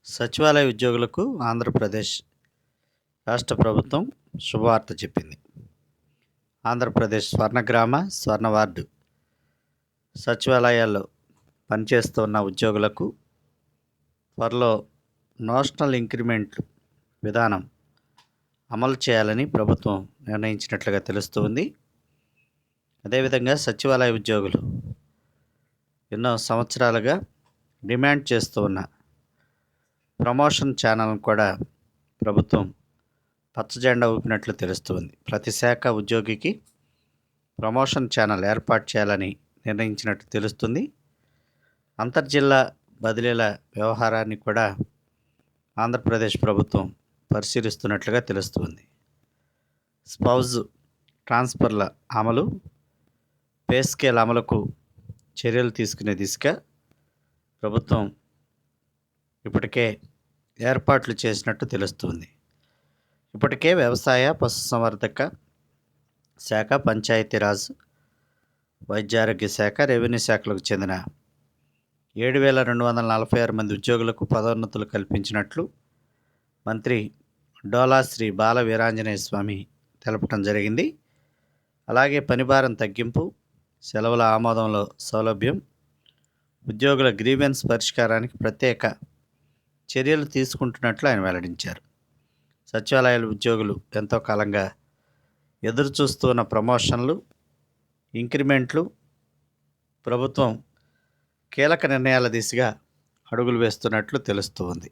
సచివాలయ ఉద్యోగులకు ఆంధ్రప్రదేశ్ రాష్ట్ర ప్రభుత్వం శుభవార్త చెప్పింది. ఆంధ్రప్రదేశ్ స్వర్ణగ్రామ, స్వర్ణ వార్డు సచివాలయాల్లో పనిచేస్తున్న ఉద్యోగులకు త్వరలో నేషనల్ ఇంక్రిమెంట్ విధానం అమలు చేయాలని ప్రభుత్వం నిర్ణయించినట్లుగా తెలుస్తుంది. అదేవిధంగా సచివాలయ ఉద్యోగులు ఎన్నో సంవత్సరాలుగా డిమాండ్ చేస్తూ ఉన్న ప్రమోషన్ ఛానల్ను కూడా ప్రభుత్వం పచ్చజెండా ఊపినట్లు తెలుస్తుంది. ప్రతి శాఖ ఉద్యోగికి ప్రమోషన్ ఛానల్ ఏర్పాటు చేయాలని నిర్ణయించినట్టు తెలుస్తుంది. అంతర్జిల్లా బదిలీల వ్యవహారాన్ని కూడా ఆంధ్రప్రదేశ్ ప్రభుత్వం పరిశీలిస్తున్నట్లుగా తెలుస్తుంది. స్పౌజ్ ట్రాన్స్ఫర్ల అమలు, పే స్కేల్ అమలుకు చర్యలు తీసుకునే దిశగా ప్రభుత్వం ఇప్పటికే ఏర్పాట్లు చేసినట్టు తెలుస్తుంది. ఇప్పటికే వ్యవసాయ, పశుసంవర్ధక శాఖ, పంచాయతీరాజ్, వైద్యారోగ్య శాఖ, రెవెన్యూ శాఖలకు చెందిన 7,246 మంది ఉద్యోగులకు పదోన్నతులు కల్పించినట్లు మంత్రి డోలా శ్రీ బాల వీరాంజనేయ స్వామి తెలపడం జరిగింది. అలాగే పనిభారం తగ్గింపు, సెలవుల ఆమోదంలో సౌలభ్యం, ఉద్యోగుల గ్రీవెన్స్ పరిష్కారానికి ప్రత్యేక చర్యలు తీసుకుంటున్నట్లు ఆయన వెల్లడించారు. సచివాలయాల ఉద్యోగులు ఎంతో కాలంగా ఎదురు చూస్తున్న ప్రమోషన్లు, ఇంక్రిమెంట్లు ప్రభుత్వం కీలక నిర్ణయాల దిశగా అడుగులు వేస్తున్నట్లు తెలుస్తూ ఉంది.